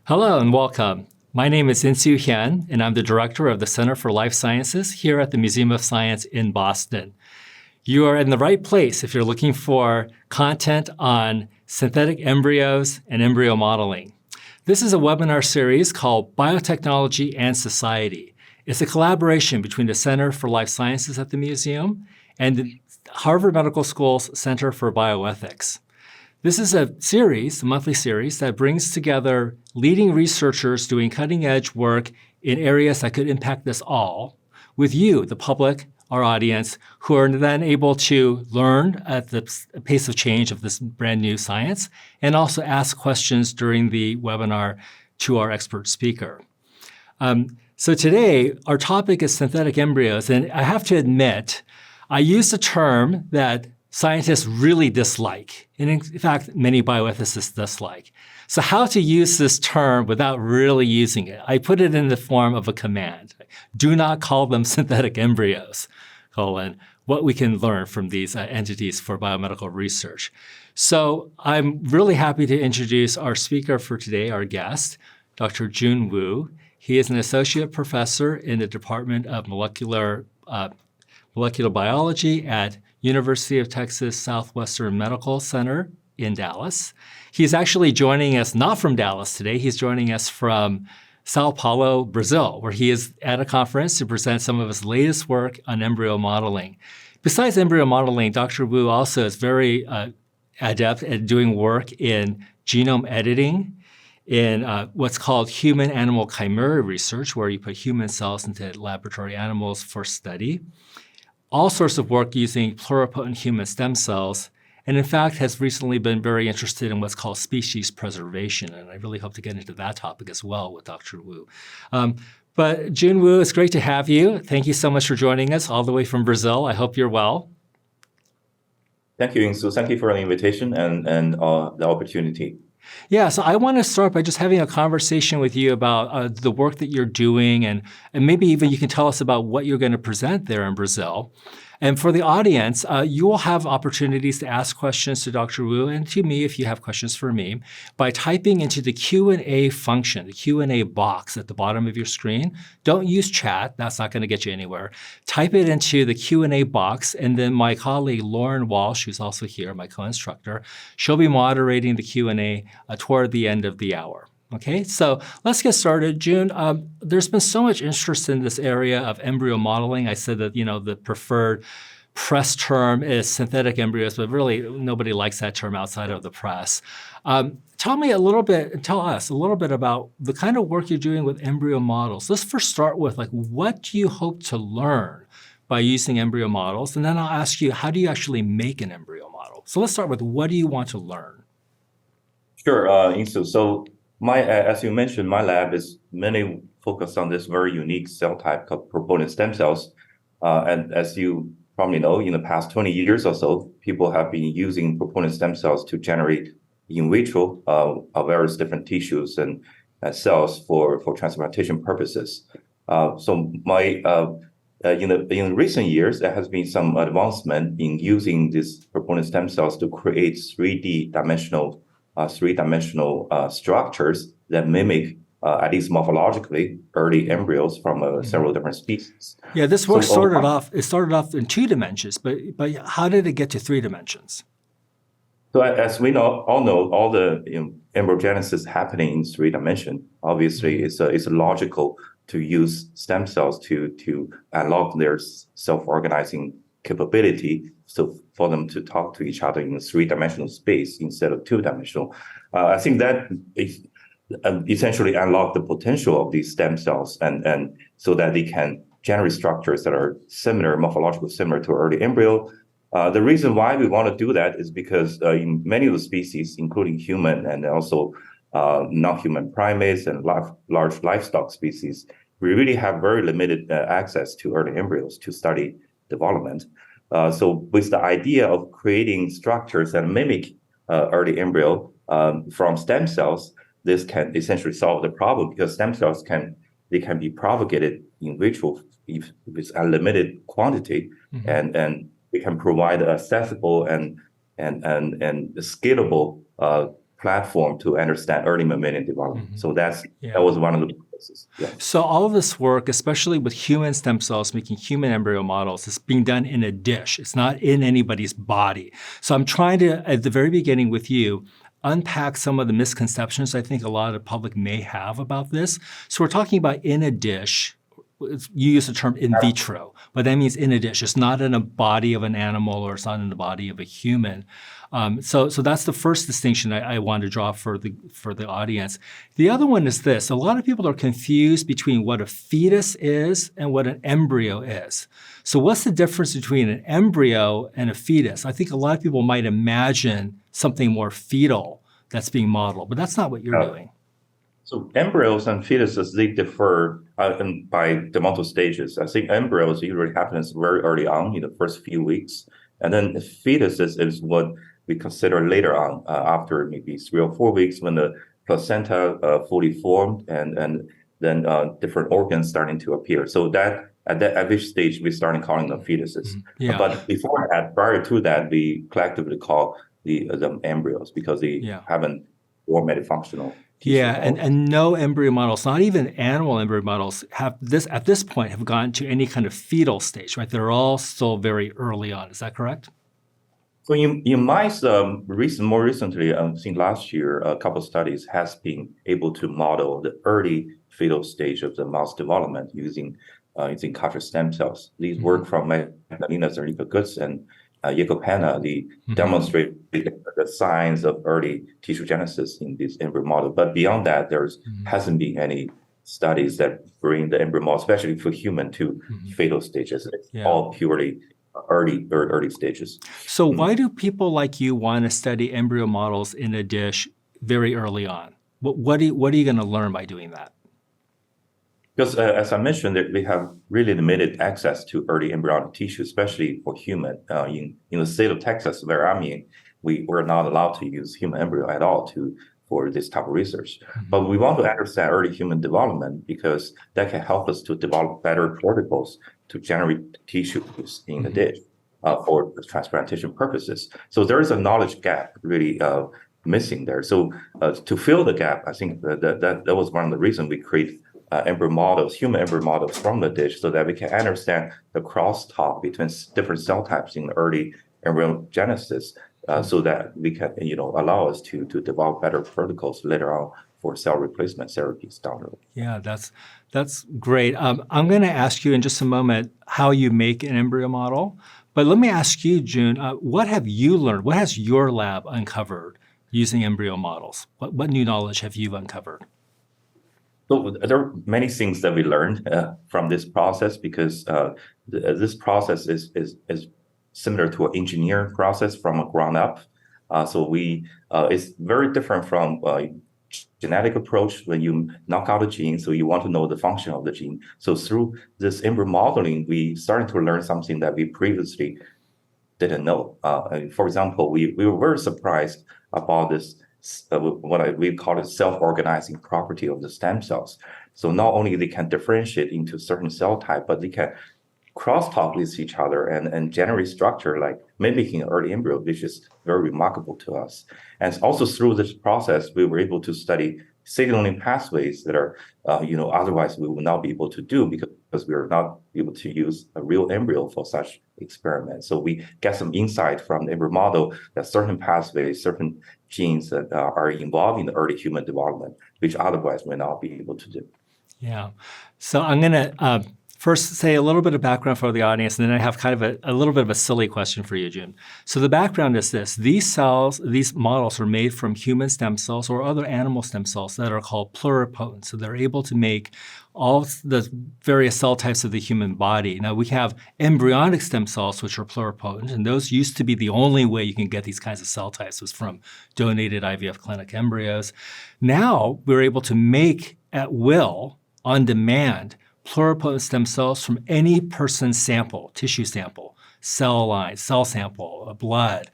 Hello and welcome. My name is Insoo Hyun, and I'm the director of the Center for Life Sciences here at the Museum of Science in Boston. You are in the right place if you're looking for content on synthetic embryos and embryo modeling. This is a webinar series called Biotechnology and Society. It's a collaboration between the Center for Life Sciences at the museum and the Harvard Medical School's Center for Bioethics. This is a monthly series, that brings together leading researchers doing cutting-edge work in areas that could impact us all, with you, the public, our audience, who are then able to learn at the pace of change of this brand new science, and also ask questions during the webinar to our expert speaker. So today, our topic is synthetic embryos, and I have to admit, I used a term that scientists really dislike, and in fact, many bioethicists dislike. So how to use this term without really using it? I put it in the form of a command. Do not call them synthetic embryos, what we can learn from these entities for biomedical research. So I'm really happy to introduce our speaker for today, our guest, Dr. Jun Wu. He is an associate professor in the Department of Molecular Biology at University of Texas Southwestern Medical Center in Dallas. He's actually joining us not from Dallas today. He's joining us from Sao Paulo, Brazil, where he is at a conference to present some of his latest work on embryo modeling. Besides embryo modeling, Dr. Wu also is very adept at doing work in genome editing, in what's called human-animal chimera research, where you put human cells into laboratory animals for study. All sorts of work using pluripotent human stem cells, and in fact has recently been very interested in what's called species preservation, and I really hope to get into that topic as well with Dr. Wu. But Jun Wu, it's great to have you. Thank you so much for joining us all the way from Brazil. I hope you're well. Thank you, Insoo. Thank you for the invitation and the opportunity. Yeah, so I want to start by just having a conversation with you about the work that you're doing, and maybe even you can tell us about what you're going to present there in Brazil. And for the audience, you will have opportunities to ask questions to Dr. Wu and to me if you have questions for me by typing into the Q&A function, the Q&A box at the bottom of your screen. Don't use chat. That's not going to get you anywhere. Type it into the Q&A box, and then my colleague Lauren Walsh, who's also here, my co-instructor, she'll be moderating the Q&A toward the end of the hour. Okay, so let's get started. Jun, there's been so much interest in this area of embryo modeling. I said that, the preferred press term is synthetic embryos, but really nobody likes that term outside of the press. Tell us a little bit about the kind of work you're doing with embryo models. Let's first start with what do you hope to learn by using embryo models? And then I'll ask you, how do you actually make an embryo model? So let's start with, what do you want to learn? Sure, Insoo. So as you mentioned, my lab is mainly focused on this very unique cell type called proponent stem cells. And as you probably know, in the past 20 years or so, people have been using proponent stem cells to generate in vitro various different tissues and cells for transplantation purposes. In recent years, there has been some advancement in using these proponent stem cells to create three-dimensional structures that mimic, at least morphologically, early embryos from several different species. Yeah, this work started off in 2 dimensions, but how did it get to 3 dimensions? So as we all know, all the embryogenesis happening in 3 dimensions. Obviously, it's logical to use stem cells to unlock their self-organizing capability, so for them to talk to each other in a 3-dimensional space instead of 2-dimensional. I think that is essentially unlock the potential of these stem cells, and so that they can generate structures that are morphologically similar to early embryo. The reason why we want to do that is because in many of the species, including human and also non-human primates and large livestock species, we really have very limited access to early embryos to study development. So with the idea of creating structures that mimic early embryo from stem cells, this can essentially solve the problem, because stem cells can be propagated in vitro with a limited quantity, and we can provide accessible and scalable platform to understand early mammalian development. So that was one of the purposes. Yeah. So all of this work, especially with human stem cells, making human embryo models, is being done in a dish. It's not in anybody's body. So I'm trying to, at the very beginning with you, unpack some of the misconceptions I think a lot of the public may have about this. So we're talking about in a dish. You use the term in vitro, but that means in a dish. It's not in a body of an animal or it's not in the body of a human. So that's the first distinction I want to draw for the audience. The other one is this. A lot of people are confused between what a fetus is and what an embryo is. So what's the difference between an embryo and a fetus? I think a lot of people might imagine something more fetal that's being modeled, but that's not what you're doing. So embryos and fetuses, they differ by developmental stages. I think embryos usually happens very early on in the first few weeks. And then fetuses is what we consider later on, after maybe 3 or 4 weeks when the placenta fully formed and then different organs starting to appear. So that at which stage we started calling them fetuses. Yeah. But before that, prior to that, we collectively call them embryos because they haven't formed a functional. And no embryo models, not even animal embryo models, at this point have gotten to any kind of fetal stage, right? They're all still very early on. Is that correct? So in mice, more recently, I think last year, a couple of studies has been able to model the early fetal stage of the mouse development using cultured stem cells. These work from Magdalena Zernica-Gutz and Jacob Hanna, they demonstrate the signs of early tissue genesis in this embryo model. But beyond that, there hasn't been any studies that bring the embryo model, especially for human, to fetal stages. It's all purely early stages. So why do people like you want to study embryo models in a dish very early on? What are you going to learn by doing that? Because as I mentioned, we have really limited access to early embryonic tissue, especially for human. In the state of Texas, where I'm in, we're not allowed to use human embryo at all for this type of research. But we want to understand early human development because that can help us to develop better protocols to generate tissues in the dish for transplantation purposes. So there is a knowledge gap really missing there. So to fill the gap, I think that was one of the reasons we created embryo models, human embryo models from the dish, so that we can understand the crosstalk between different cell types in the early embryogenesis, so that we can, allow us to develop better protocols later on for cell replacement therapies down the road. Yeah, that's great. I'm going to ask you in just a moment how you make an embryo model, but let me ask you, Jun, what have you learned? What has your lab uncovered using embryo models? What new knowledge have you uncovered? So there are many things that we learned from this process because this process is similar to an engineering process from a ground up. So it's very different from genetic approach when you knock out a gene. So you want to know the function of the gene. So through this embryo modeling, we started to learn something that we previously didn't know. For example, we were very surprised about this. We call it self-organizing property of the stem cells. So not only they can differentiate into certain cell type, but they can crosstalk with each other and generate structure like mimicking an early embryo, which is very remarkable to us. And also through this process, we were able to study signaling pathways that are, otherwise we would not be able to do because we are not able to use a real embryo for such experiments. So we get some insight from the embryo model that certain pathways, certain genes that are involved in the early human development, which otherwise we not be able to do. Yeah. So I'm going to first say a little bit of background for the audience, and then I have kind of a little bit of a silly question for you, Jun. So the background is this. These models are made from human stem cells or other animal stem cells that are called pluripotent. So they're able to make all the various cell types of the human body. Now, we have embryonic stem cells, which are pluripotent, and those used to be the only way you can get these kinds of cell types was from donated IVF clinic embryos. Now, we're able to make at will, on demand, pluripotent stem cells from any person's sample, tissue sample, cell line, cell sample, blood.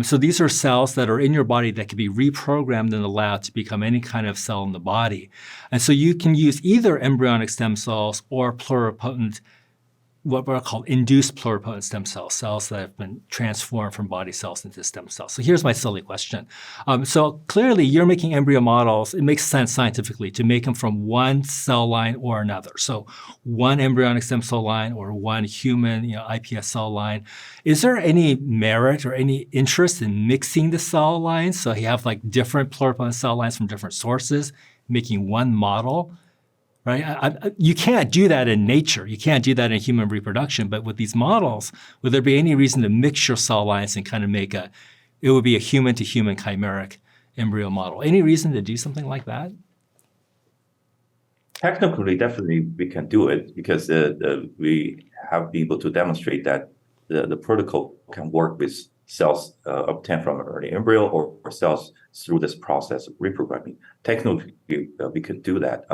So these are cells that are in your body that can be reprogrammed in the lab to become any kind of cell in the body. And so you can use either embryonic stem cells or pluripotent what are called induced pluripotent stem cells, cells that have been transformed from body cells into stem cells. So here's my silly question. So clearly you're making embryo models. It makes sense scientifically to make them from one cell line or another. So one embryonic stem cell line or one human iPS cell line. Is there any merit or any interest in mixing the cell lines? So you have like different pluripotent cell lines from different sources, making one model? Right? You can't do that in nature. You can't do that in human reproduction. But with these models, would there be any reason to mix your cell lines and kind of it would be a human-to-human chimeric embryo model? Any reason to do something like that? Technically, definitely we can do it because we have been able to demonstrate that the protocol can work with cells obtained from an early embryo or cells through this process of reprogramming. Technically, we could do that.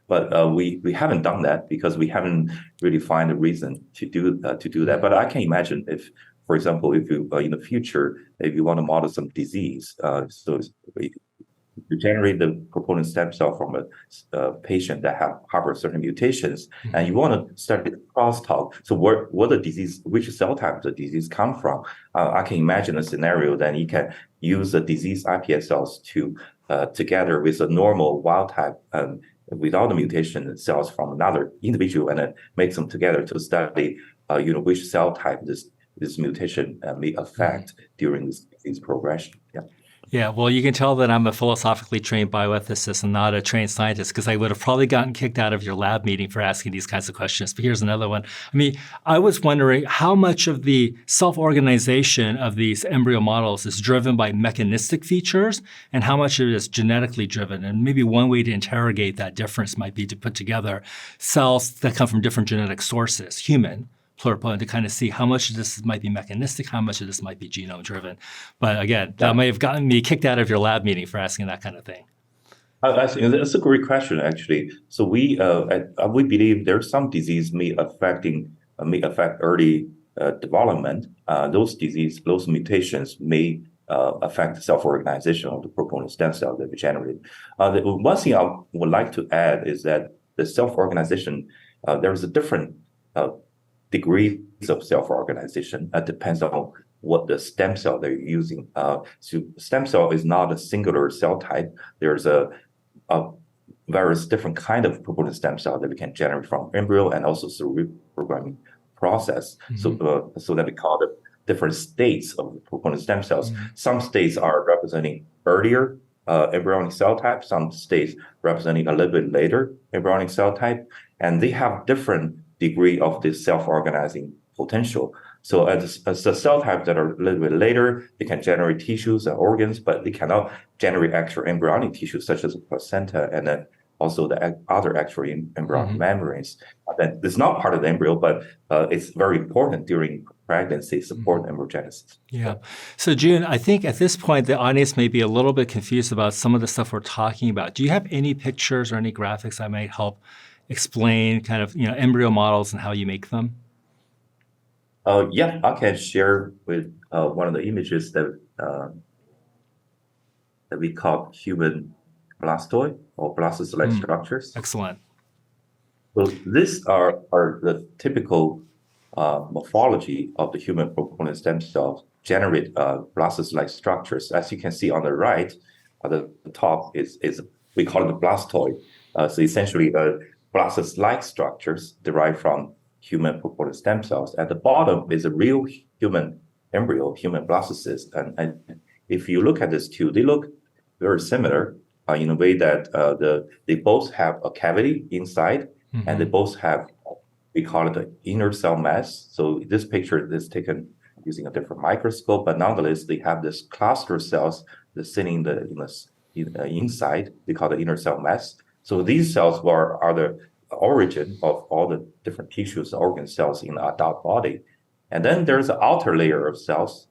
But we haven't done that because we haven't really find a reason to do that. But I can imagine if, for example, if you in the future, if you want to model some disease, so you generate the proponent stem cell from a patient that harbor certain mutations, and you want to start the crosstalk. So what the disease, which cell type the disease come from? I can imagine a scenario that you can use the disease iPS cells to together with a normal wild type. Without the mutation cells from another individual, and then mix them together to study, which cell type this mutation may affect during this disease progression. Yeah. Yeah, well, you can tell that I'm a philosophically trained bioethicist and not a trained scientist because I would have probably gotten kicked out of your lab meeting for asking these kinds of questions. But here's another one. I mean, I was wondering how much of the self-organization of these embryo models is driven by mechanistic features and how much of it is genetically driven. And maybe one way to interrogate that difference might be to put together cells that come from different genetic sources, human, pluripotent, to kind of see how much of this might be mechanistic, how much of this might be genome driven. But again, that may have gotten me kicked out of your lab meeting for asking that kind of thing. That's a great question, actually. So we believe there's some disease may affect early development. Those mutations may affect the self-organization of the proponent stem cell that we generate. The one thing I would like to add is that the self-organization, there is a different degrees of self-organization. Depends on what the stem cell they're using. So stem cell is not a singular cell type. There's a various different kind of proponent stem cell that we can generate from embryo and also through reprogramming process. Mm-hmm. So that we call the different states of the proponent stem cells. Mm-hmm. Some states are representing earlier embryonic cell type. Some states representing a little bit later embryonic cell type, and they have different degree of this self-organizing potential. So as the cell types that are a little bit later, they can generate tissues and organs, but they cannot generate actual embryonic tissues such as the placenta and then also the other actual embryonic mm-hmm. membranes. That is not part of the embryo, but it's very important during pregnancy, support mm-hmm. embryogenesis. Yeah. So Jun, I think at this point, the audience may be a little bit confused about some of the stuff we're talking about. Do you have any pictures or any graphics that might help explain kind of embryo models and how you make them? Yeah, I can share with one of the images that we call human blastoid or blastoid-like structures. Excellent. So these are the typical morphology of the human proponent stem cells generate blastoid-like structures. As you can see on the right, at the top is we call it the blastoid. So essentially, blastoid-like structures derived from human proponent stem cells. At the bottom is a real human embryo, human blastocyst. And if you look at these two, they look very similar in a way that they both have a cavity inside, mm-hmm. and they both have, we call it the inner cell mass. So this picture is taken using a different microscope, but nonetheless, they have this cluster cells that's sitting inside. We call the inner cell mass. So these cells are the origin of all the different tissues, organ cells in the adult body. And then there's an outer layer of cells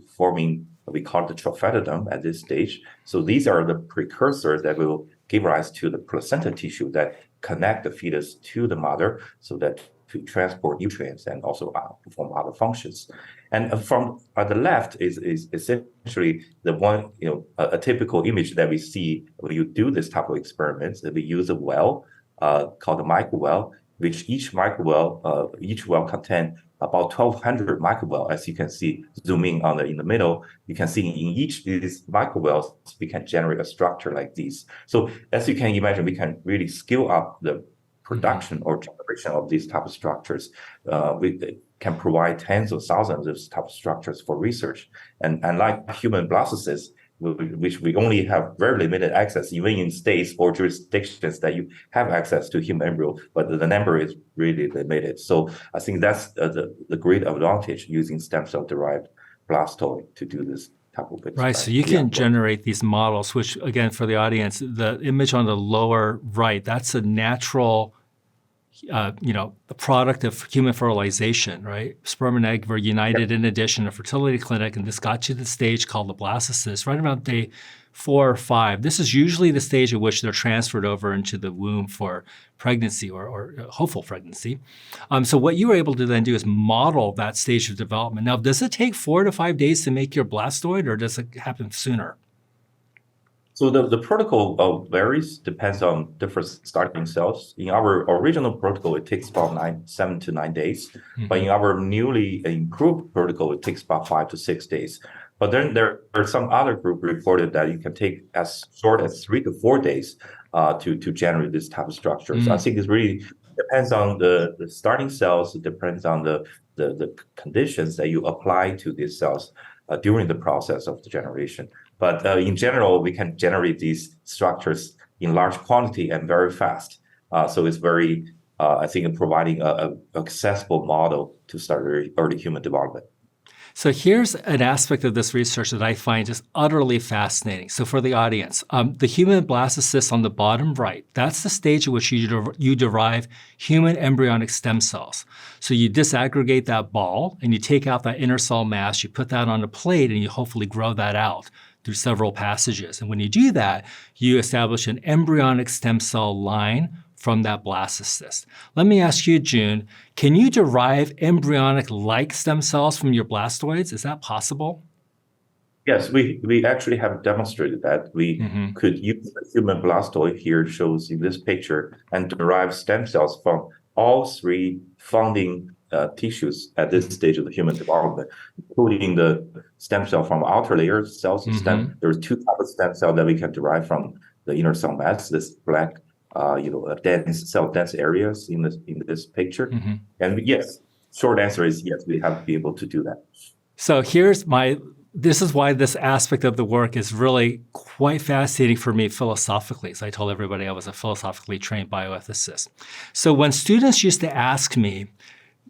forming what we call the trophetodon at this stage. So these are the precursors that will give rise to the placenta tissue that connect the fetus to the mother so that to transport nutrients and also perform other functions. And from the left is essentially the one, a typical image that we see when you do this type of experiments, that we use a well called a micro well, which each microwell, each well contain about 1,200 microwell. As you can see, zooming on in the middle, you can see in each of these microwells, we can generate a structure like this. So as you can imagine, we can really scale up the production or generation of these type of structures. We can provide tens of thousands of these type of structures for research. And like human blastocysts, which we only have very limited access, even in states or jurisdictions that you have access to human embryo, but the number is really limited. So I think that's the great advantage using stem cell derived blastoid to do this type of experiment. Right, so you can generate these models, which again, for the audience, the image on the lower right, that's a natural the product of human fertilization, right? Sperm and egg were united in addition, a fertility clinic, and this got to the stage called the blastocyst right around day 4 or 5. This is usually the stage at which they're transferred over into the womb for pregnancy or hopeful pregnancy. So what you were able to then do is model that stage of development. Now, does it take 4 to 5 days to make your blastoid, or does it happen sooner? So the protocol varies, depends on different starting cells. In our original protocol, it takes about 7 to 9 days. But in our newly improved protocol, it takes about 5 to 6 days. But then there are some other group reported that you can take as short as 3 to 4 days to generate this type of structure. So I think it really depends on the starting cells. It depends on the conditions that you apply to these cells during the process of the generation. But in general, we can generate these structures in large quantity and very fast. So it's very, I think, providing an accessible model to start early human development. So here's an aspect of this research that I find just utterly fascinating. So for the audience, the human blastocyst on the bottom right, that's the stage at which you derive human embryonic stem cells. So you disaggregate that ball and you take out that inner cell mass, you put that on a plate, and you hopefully grow that out through several passages. And when you do that, you establish an embryonic stem cell line from that blastocyst. Let me ask you, Jun, can you derive embryonic-like stem cells from your blastoids? Is that possible? Yes, we actually have demonstrated that. We could use the human blastoid here, shows in this picture, and derive stem cells from all 3 founding tissues at this stage of the human development, including the stem cell from outer layer cells of stem. There's 2 types of stem cell that we can derive from the inner cell mass, this black dense areas in this picture. And yes, short answer is yes, we have to be able to do that. So this is why this aspect of the work is really quite fascinating for me philosophically. So I told everybody I was a philosophically trained bioethicist. So when students used to ask me,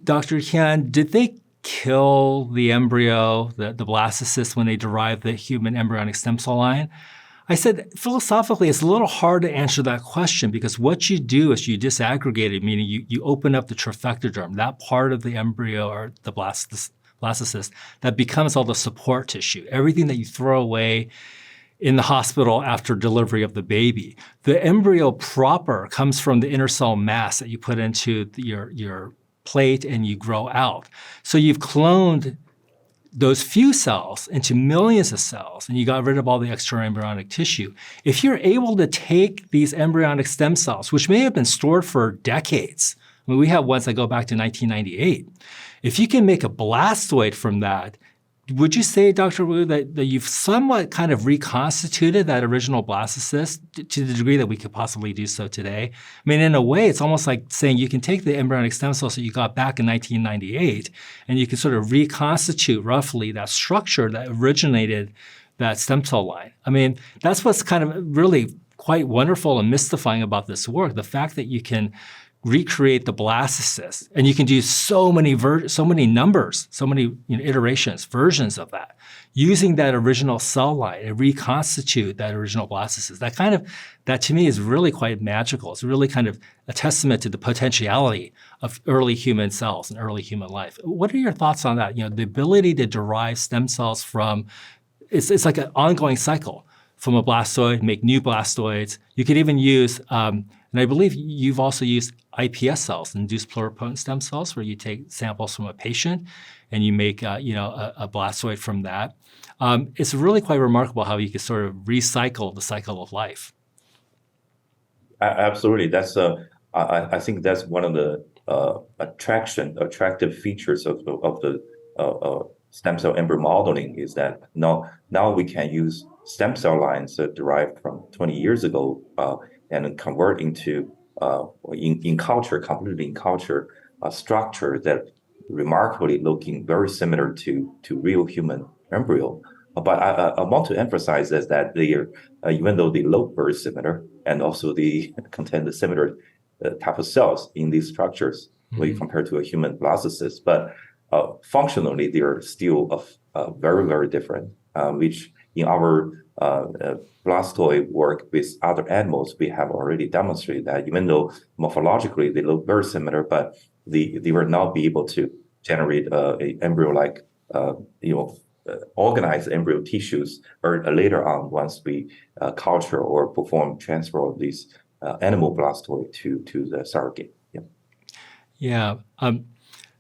Dr. Hyun, did they kill the embryo, the blastocyst, when they derived the human embryonic stem cell line? I said, philosophically, it's a little hard to answer that question because what you do is you disaggregate it, meaning you open up the trophectoderm, that part of the embryo or the blastocyst that becomes all the support tissue, everything that you throw away in the hospital after delivery of the baby. The embryo proper comes from the inner cell mass that you put into your plate and you grow out. So you've cloned those few cells into millions of cells, and you got rid of all the extra embryonic tissue. If you're able to take these embryonic stem cells, which may have been stored for decades, I mean, we have ones that go back to 1998. If you can make a blastoid from that, would you say, Dr. Wu, that you've somewhat kind of reconstituted that original blastocyst to the degree that we could possibly do so today? I mean, in a way, it's almost like saying you can take the embryonic stem cells that you got back in 1998, and you can sort of reconstitute roughly that structure that originated that stem cell line. I mean, that's what's kind of really quite wonderful and mystifying about this work, the fact that you can recreate the blastocyst, and you can do so many numbers, so many iterations, versions of that, using that original cell line and reconstitute that original blastocyst. That to me is really quite magical. It's really kind of a testament to the potentiality of early human cells and early human life. What are your thoughts on that? The ability to derive stem cells from, it's like an ongoing cycle. From a blastoid, make new blastoids. You could even use, and I believe you've also used iPS cells, induced pluripotent stem cells, where you take samples from a patient and you make a blastoid from that. It's really quite remarkable how you can sort of recycle the cycle of life. Absolutely. That's I think that's one of the attractive features of the stem cell embryo modeling is that now we can use stem cell lines that derived from 20 years ago and convert into completely in culture, a structure that remarkably looking very similar to real human embryo. But I want to emphasize that they are, even though they look very similar and also they contain the similar type of cells in these structures when you compare to a human blastocyst, but functionally they are still very, very different, which in our blastoid work with other animals, we have already demonstrated that even though morphologically they look very similar, but they will not be able to generate a embryo-like, organized embryo tissues or later on once we culture or perform transfer of these animal blastoid to the surrogate. Yeah.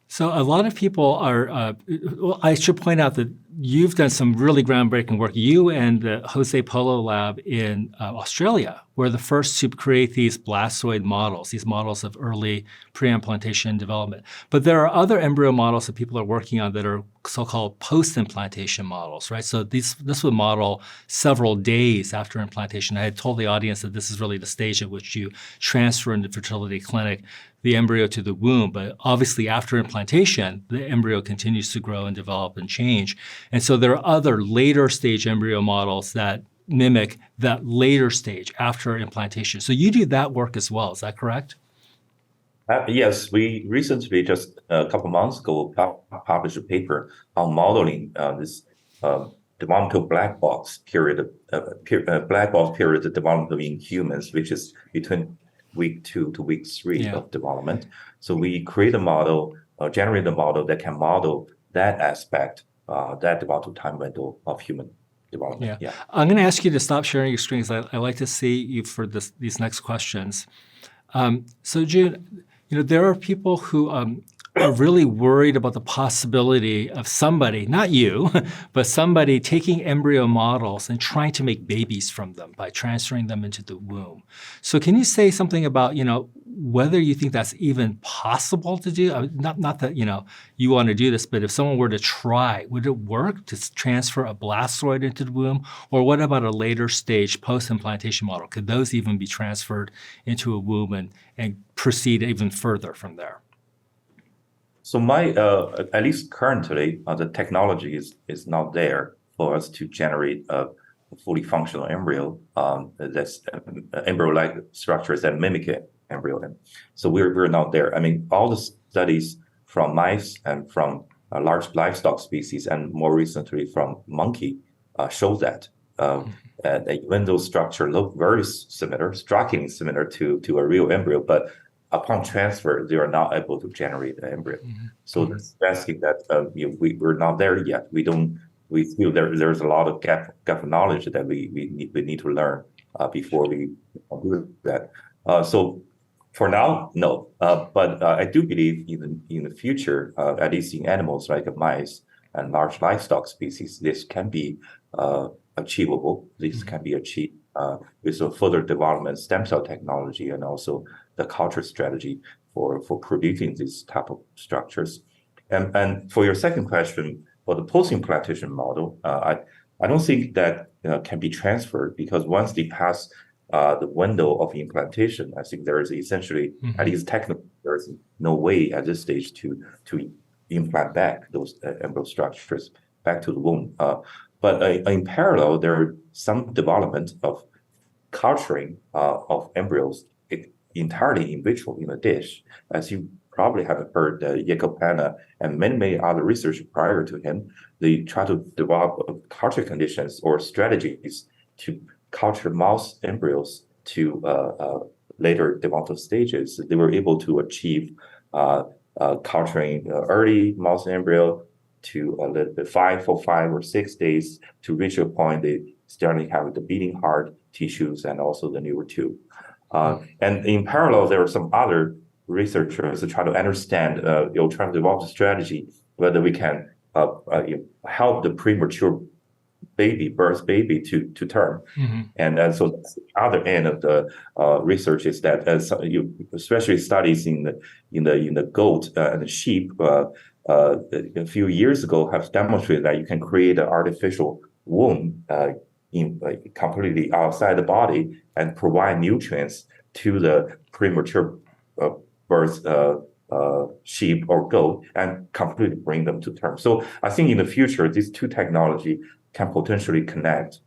So a lot of people are, well, I should point out that you've done some really groundbreaking work. You and the Jose Polo lab in Australia were the first to create these blastoid models, these models of early pre-implantation development. But there are other embryo models that people are working on that are so-called post-implantation models, right? So this would model several days after implantation. I had told the audience that this is really the stage at which you transfer into fertility clinic the embryo to the womb. But obviously after implantation, the embryo continues to grow and develop and change. And so there are other later stage embryo models that mimic that later stage after implantation. So you do that work as well, is that correct? Yes, we recently, just a couple months ago, published a paper on modeling this developmental black box period development in humans, which is between week 2 to week 3 of development. So we create a model, generate a model that can model that aspect, that developmental time window of human development. Yeah. I'm going to ask you to stop sharing your screen because I like to see you for these next questions. So Jun, there are people who are really worried about the possibility of somebody, not you, but somebody taking embryo models and trying to make babies from them by transferring them into the womb. So can you say something about, whether you think that's even possible to do? Not that, you want to do this, but if someone were to try, would it work to transfer a blastoid into the womb? Or what about a later stage post-implantation model? Could those even be transferred into a womb and proceed even further from there? So at least currently, the technology is not there for us to generate a fully functional embryo that's embryo-like structures that mimic an embryo. So we're not there. I mean, all the studies from mice and from large livestock species and more recently from monkey show that. Even those structures look very similar, strikingly similar to a real embryo, but upon transfer, they are not able to generate an embryo. So that's asking that we're not there yet. We feel there's a lot of gap of knowledge that we need to learn before we do that. So for now, no. But I do believe even in the future, at least in animals like mice and large livestock species, this can be achievable. This can be achieved with a further development, stem cell technology, and also the culture strategy for producing these type of structures. And for your second question, for the post-implantation model, I don't think that can be transferred because once they pass the window of implantation, I think there is essentially, at least technically, there is no way at this stage to implant back those embryo structures back to the womb. But in parallel, there are some development of culturing of embryos entirely in vitro in a dish. As you probably have heard, Jacob Panna and many other researchers prior to him, they try to develop culture conditions or strategies to culture mouse embryos to later developmental stages. They were able to achieve culturing early mouse embryo to a little bit 5 or 6 days to reach a point they starting have the beating heart tissues and also the neural tube. And in parallel, there are some other researchers to try to understand, trying to develop a strategy whether we can help the premature birth baby to term. Mm-hmm. And so that's the other end of the research is that especially studies in the goat and the sheep a few years ago have demonstrated that you can create an artificial womb completely outside the body and provide nutrients to the premature birth sheep or goat and completely bring them to term. So I think in the future, these two technology can potentially connect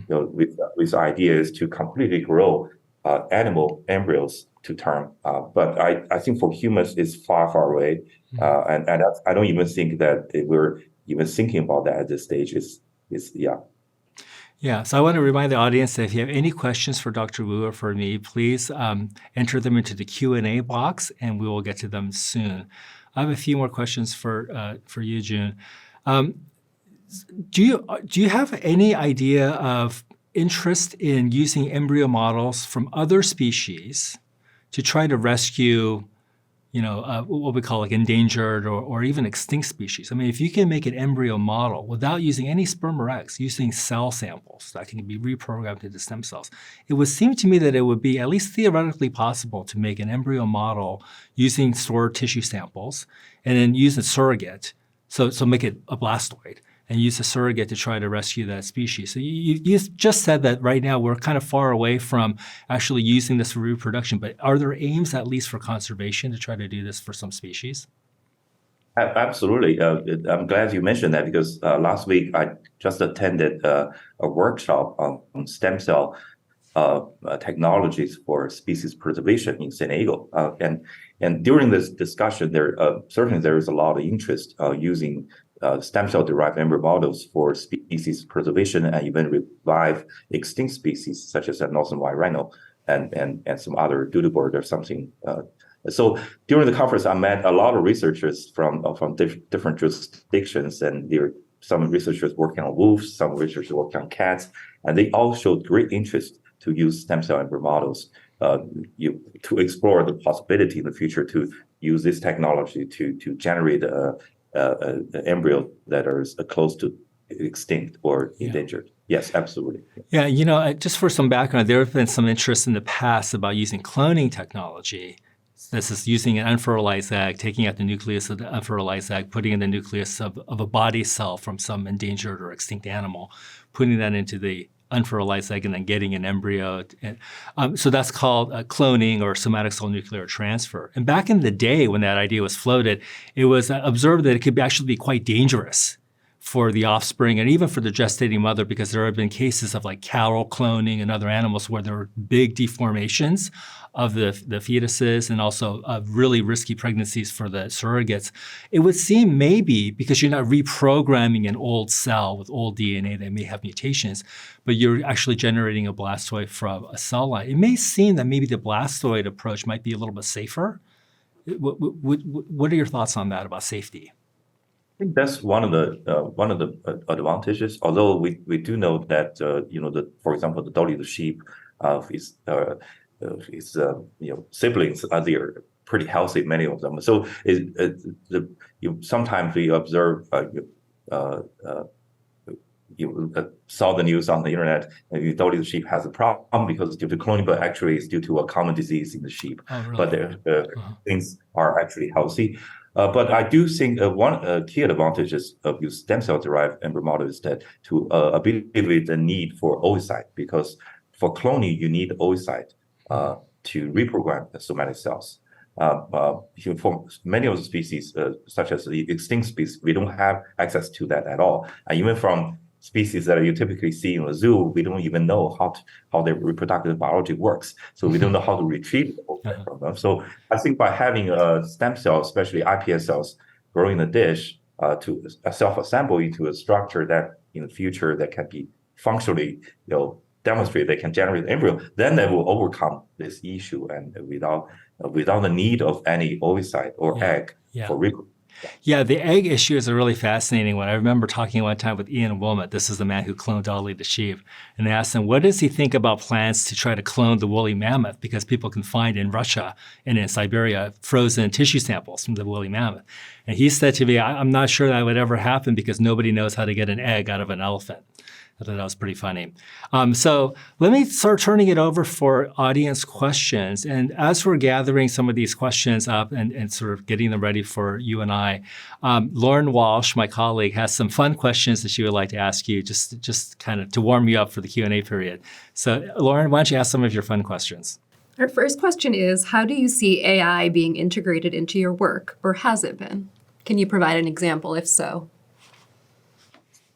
with ideas to completely grow animal embryos to term. But I think for humans, it's far, far away. And I don't even think that we're even thinking about that at this stage. Yeah, so I want to remind the audience that if you have any questions for Dr. Wu or for me, please enter them into the Q&A box, and we will get to them soon. I have a few more questions for you, Jun. Do you have any idea of interest in using embryo models from other species to try to rescue, what we call like endangered or even extinct species? I mean, if you can make an embryo model without using any sperm or eggs, using cell samples that can be reprogrammed into stem cells, it would seem to me that it would be at least theoretically possible to make an embryo model using stored tissue samples and then use a surrogate, so make it a blastoid, and use a surrogate to try to rescue that species. So you just said that right now we're kind of far away from actually using this for reproduction, but are there aims at least for conservation to try to do this for some species? Absolutely. I'm glad you mentioned that because last week I just attended a workshop on stem cell technologies for species preservation in San Diego. And during this discussion, certainly there is a lot of interest using stem cell-derived embryo models for species preservation and even revive extinct species such as the northern white rhino and some other doodlebird or something. So during the conference, I met a lot of researchers from different jurisdictions, and there are some researchers working on wolves, some researchers working on cats, and they all showed great interest to use stem cell embryo models to explore the possibility in the future to use this technology to generate an embryo that is close to extinct or endangered. Yes, absolutely. Yeah, just for some background, there have been some interest in the past about using cloning technology. This is using an unfertilized egg, taking out the nucleus of the unfertilized egg, putting in the nucleus of a body cell from some endangered or extinct animal, putting that into the unfertilized egg and then getting an embryo. So that's called cloning or somatic cell nuclear transfer. And back in the day when that idea was floated, it was observed that it could actually be quite dangerous for the offspring and even for the gestating mother, because there have been cases of like cow cloning and other animals where there were big deformations of the fetuses and also really risky pregnancies for the surrogates. It would seem maybe because you're not reprogramming an old cell with old DNA that may have mutations, but you're actually generating a blastoid from a cell line. It may seem that maybe the blastoid approach might be a little bit safer. What are your thoughts on that about safety? I think that's one of the advantages. Although we do know that for example, the dolly, the sheep, his siblings they are pretty healthy, many of them. So sometimes we observe you saw the news on the internet, the dolly the sheep has a problem because it's due to cloning, but actually it's due to a common disease in the sheep. Oh, really? But things are actually healthy. But I do think one key advantages of your stem cell-derived embryo model is that to alleviate the need for oocyte, because for cloning you need oocyte to reprogram the somatic cells. For many of the species, such as the extinct species, we don't have access to that at all. And even from species that you typically see in the zoo, we don't even know how their reproductive biology works. So we don't know how to retrieve the oocyte from them. So I think by having a stem cell, especially iPS cells, growing in a dish to self-assemble into a structure that in the future that can be functionally, demonstrate they can generate embryo, then they will overcome this issue and without the need of any oocyte or egg for reproduction. Yeah, the egg issue is a really fascinating one. I remember talking one time with Ian Wilmot. This is the man who cloned Dolly the sheep. And I asked him, what does he think about plans to try to clone the woolly mammoth? Because people can find in Russia and in Siberia frozen tissue samples from the woolly mammoth. And he said to me, I'm not sure that would ever happen because nobody knows how to get an egg out of an elephant. I thought that was pretty funny. So let me start turning it over for audience questions. And as we're gathering some of these questions up and sort of getting them ready for you and I, Lauren Walsh, my colleague, has some fun questions that she would like to ask you just kind of to warm you up for the Q&A period. So Lauren, why don't you ask some of your fun questions? Our first question is, how do you see AI being integrated into your work, or has it been? Can you provide an example, if so?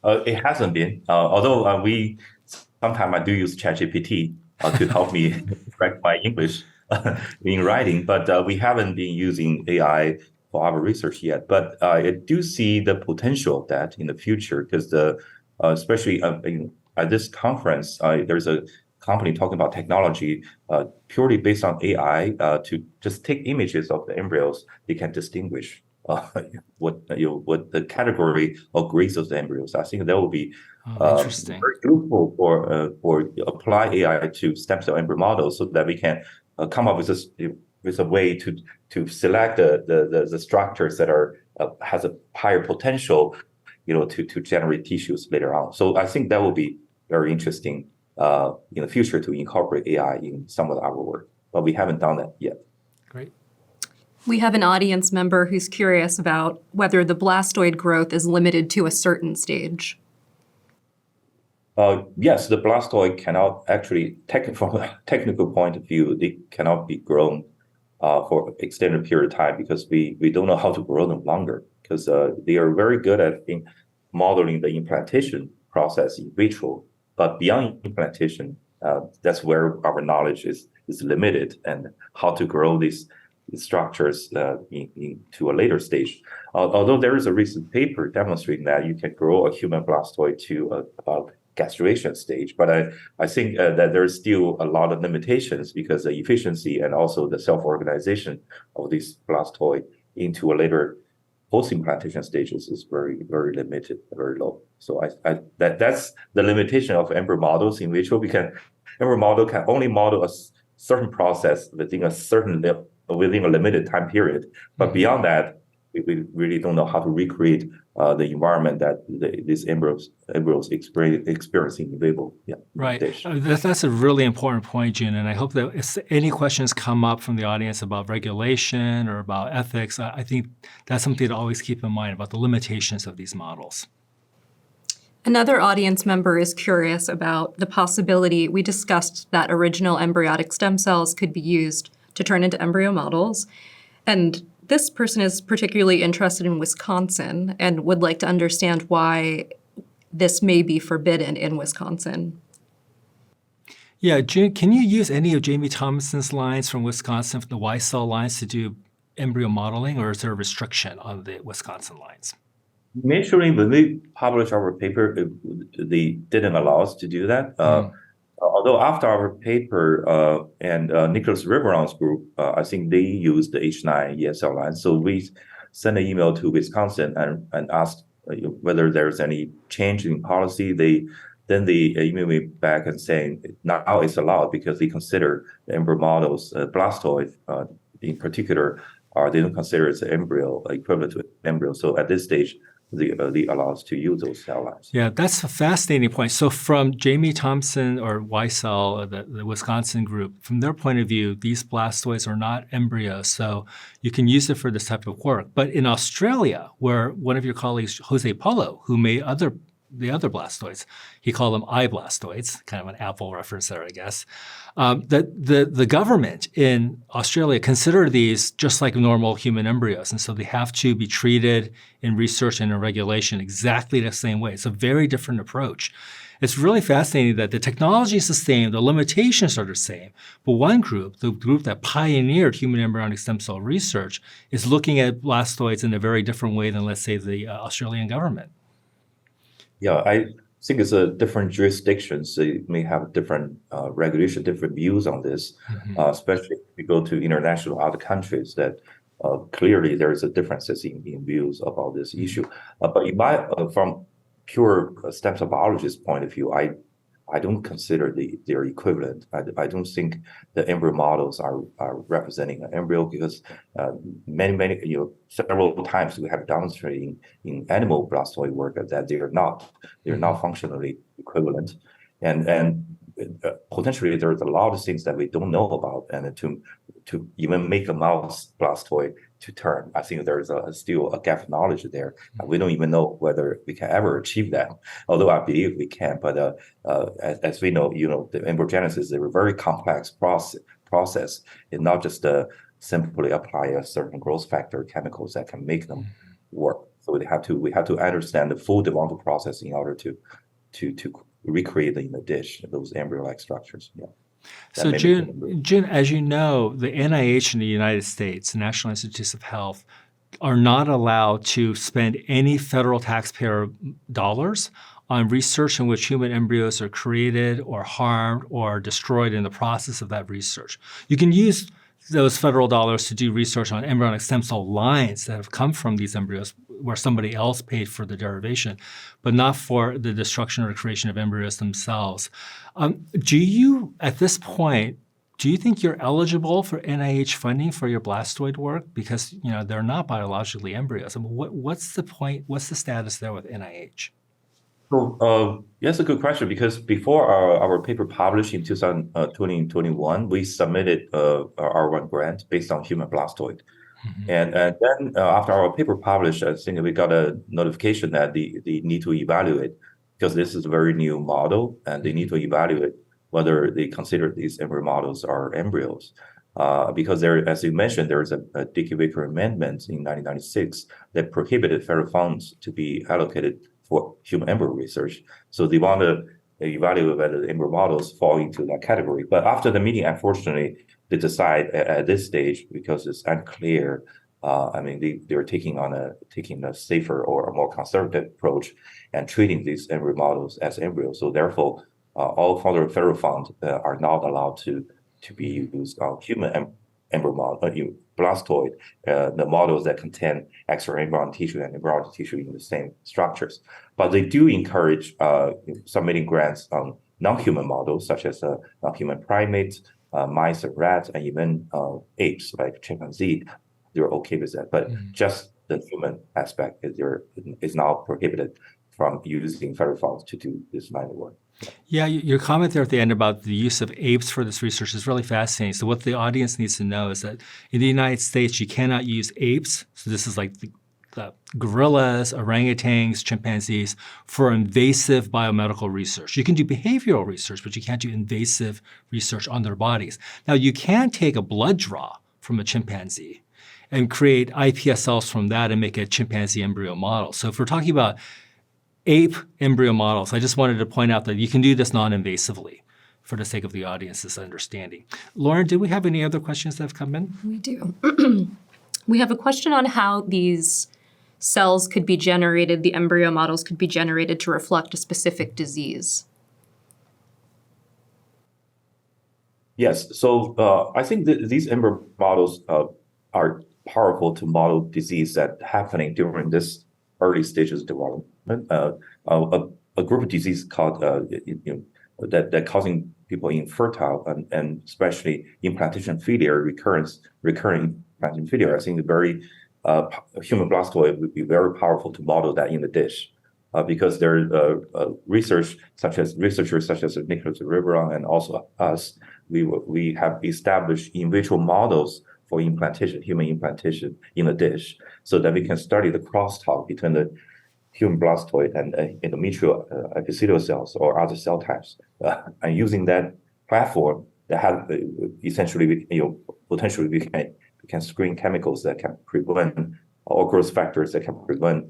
It hasn't been, although sometimes I do use ChatGPT to help me correct my English in writing, but we haven't been using AI for our research yet. But I do see the potential of that in the future, because especially at this conference, there's a company talking about technology purely based on AI to just take images of the embryos. They can distinguish what the category or grades of the embryos. I think that will be interesting. very useful for apply AI to stem cell embryo models, so that we can come up with a way to select the structures that has a higher potential, to generate tissues later on. So I think that will be very interesting in the future to incorporate AI in some of our work, but we haven't done that yet. Great. We have an audience member who's curious about whether the blastoid growth is limited to a certain stage. Yes, the blastoid cannot actually, from a technical point of view, they cannot be grown for an extended period of time, because we don't know how to grow them longer, because they are very good at modeling the implantation process in vitro. But beyond implantation, that's where our knowledge is limited, and how to grow these structures to a later stage. Although there is a recent paper demonstrating that you can grow a human blastoid to a castration stage, but I think that there's still a lot of limitations, because the efficiency and also the self-organization of these blastoid into a later post-implantation stages is very, very limited, very low. So that's the limitation of embryo models in vitro. Embryo model can only model a certain process within a limited time period, but beyond that, we really don't know how to recreate the environment that these embryos experiencing in vivo. Yeah, right. stage. That's a really important point, Jun, and I hope that if any questions come up from the audience about regulation or about ethics, I think that's something to always keep in mind about the limitations of these models. Another audience member is curious about the possibility, we discussed that original embryonic stem cells could be used to turn into embryo models, and this person is particularly interested in Wisconsin and would like to understand why this may be forbidden in Wisconsin. Yeah, Jun, can you use any of Jamie Thompson's lines from Wisconsin, from the Y-cell lines, to do embryo modeling, or is there a restriction on the Wisconsin lines? Initially, when we published our paper, they didn't allow us to do that. Although after our paper and Nicholas Riveron's group, I think they used the H9 ESL line. So we sent an email to Wisconsin and asked whether there's any change in policy. Then they emailed me back and saying now it's allowed, because they consider the embryo models, blastoid in particular, they don't consider it's an embryo equivalent to an embryo. So at this stage, they allow us to use those cell lines. Yeah, that's a fascinating point. So from Jamie Thompson or Y-cell, the Wisconsin group, from their point of view, these blastoids are not embryos, so you can use it for this type of work. But in Australia, where one of your colleagues, Jose Polo, who made the other blastoids, he called them iBlastoids, kind of an Apple reference there, I guess. The government in Australia consider these just like normal human embryos, and so they have to be treated in research and in regulation exactly the same way. It's a very different approach. It's really fascinating that the technology is the same, the limitations are the same, but one group, the group that pioneered human embryonic stem cell research, is looking at blastoids in a very different way than, let's say, the Australian government. Yeah, I think it's a different jurisdictions. They may have different regulation, different views on this, especially if you go to international other countries that clearly there is a differences in views about this issue. But from pure stem cell biologist point of view, I don't consider their equivalent. I don't think the embryo models are representing an embryo, because many several times we have demonstrated in animal blastoid work that they're not functionally equivalent, and potentially there's a lot of things that we don't know about, and to even make a mouse blastoid to turn, I think there's still a gap of knowledge there. We don't even know whether we can ever achieve that, although I believe we can. But as we know, the embryogenesis is a very complex process. It's not just simply apply a certain growth factor chemicals that can make them work. So we have to understand the full developmental process in order to recreate in the dish those embryo-like structures. Yeah. So Jun, as you know, the NIH in the United States, the National Institutes of Health, are not allowed to spend any federal taxpayer dollars on research in which human embryos are created or harmed or destroyed in the process of that research. You can use those federal dollars to do research on embryonic stem cell lines that have come from these embryos where somebody else paid for the derivation, but not for the destruction or creation of embryos themselves. Do you, at this point, do you think you're eligible for NIH funding for your blastoid work? Because they're not biologically embryos. I mean, what's the point? What's the status there with NIH? So that's a good question, because before our paper published in 2021, we submitted our R1 grant based on human blastoid. Mm-hmm. And then after our paper published, I think we got a notification that they need to evaluate, because this is a very new model, and they need to evaluate whether they consider these embryo models are embryos. Because there, as you mentioned, there is a Dickey Baker amendment in 1996 that prohibited federal funds to be allocated for human embryo research. So they want to evaluate whether the embryo models fall into that category. But after the meeting, unfortunately, they decide at this stage, because it's unclear, they're taking a safer or a more conservative approach and treating these embryo models as embryos. So therefore, all federal funds are not allowed to be used on human embryo model, blastoid, the models that contain extra-embryonic tissue and embryonic tissue in the same structures. But they do encourage submitting grants on non-human models, such as non-human primates, mice and rats, and even apes like chimpanzee. They're okay with that. But just the human aspect is now prohibited from using federal funds to do this line of work. Yeah, your comment there at the end about the use of apes for this research is really fascinating. So what the audience needs to know is that in the United States, you cannot use apes. So this is like the gorillas, orangutans, chimpanzees for invasive biomedical research. You can do behavioral research, but you can't do invasive research on their bodies. Now, you can take a blood draw from a chimpanzee and create iPS cells from that and make a chimpanzee embryo model. So if we're talking about ape embryo models, I just wanted to point out that you can do this non-invasively for the sake of the audience's understanding. Lauren, do we have any other questions that have come in? We do. We have a question on how these cells could be generated, the embryo models could be generated to reflect a specific disease. Yes, so I think that these embryo models are powerful to model disease that happening during this early stages of development. A group of disease called that causing people infertile and especially implantation failure, recurring implantation failure. I think the very human blastoid would be very powerful to model that in the dish, because there researchers such as Nicholas Riveron and also us, we have established in vitro models for implantation, human implantation in the dish, so that we can study the crosstalk between the human blastoid and endometrial epithelial cells or other cell types, and using that platform that have essentially, potentially we can screen chemicals that can prevent, or growth factors that can prevent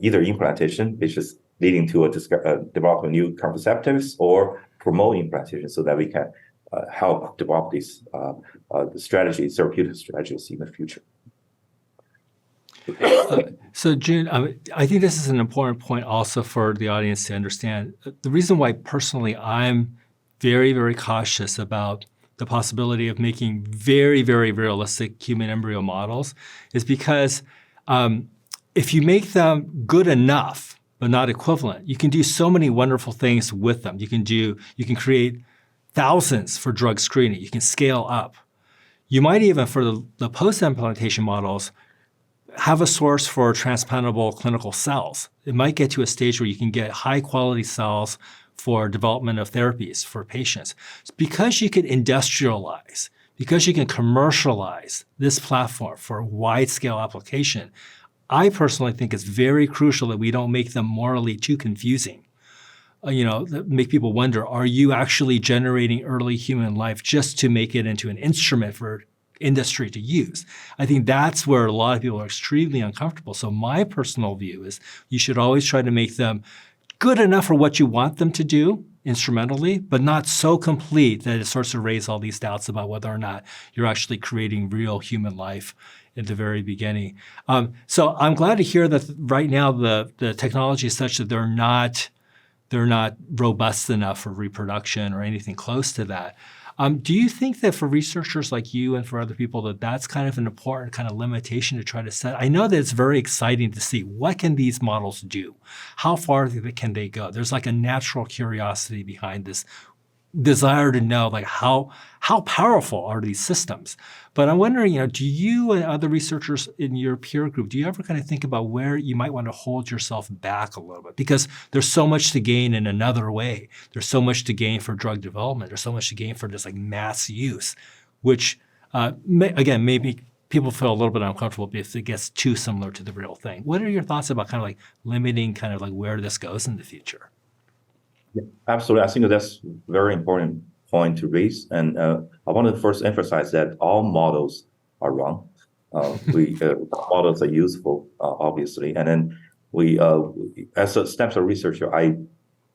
either implantation, which is leading to a development of new contraceptives, or promote implantation, so that we can help develop these therapeutic strategies in the future. So Jun, I think this is an important point also for the audience to understand. The reason why personally I'm very, very cautious about the possibility of making very, very realistic human embryo models is because if you make them good enough, but not equivalent, you can do so many wonderful things with them. You can create thousands for drug screening. You can scale up. You might even, for the post-implantation models, have a source for transplantable clinical cells. It might get to a stage where you can get high-quality cells for development of therapies for patients. Because you can industrialize, because you can commercialize this platform for wide-scale application, I personally think it's very crucial that we don't make them morally too confusing. That make people wonder, are you actually generating early human life just to make it into an instrument for industry to use? I think that's where a lot of people are extremely uncomfortable. So my personal view is you should always try to make them good enough for what you want them to do instrumentally, but not so complete that it starts to raise all these doubts about whether or not you're actually creating real human life at the very beginning. So I'm glad to hear that right now the technology is such that they're not robust enough for reproduction or anything close to that. Do you think that for researchers like you and for other people that's kind of an important kind of limitation to try to set? I know that it's very exciting to see what can these models do? How far can they go? There's like a natural curiosity behind this desire to know like how powerful are these systems. But I'm wondering, do you and other researchers in your peer group, do you ever kind of think about where you might want to hold yourself back a little bit? Because there's so much to gain in another way. There's so much to gain for drug development. There's so much to gain for just like mass use, which again, maybe people feel a little bit uncomfortable if it gets too similar to the real thing. What are your thoughts about kind of like limiting kind of like where this goes in the future? Yeah, absolutely. I think that's a very important point to raise. And I want to first emphasize that all models are wrong. Models are useful, obviously. And then as a stem cell researcher,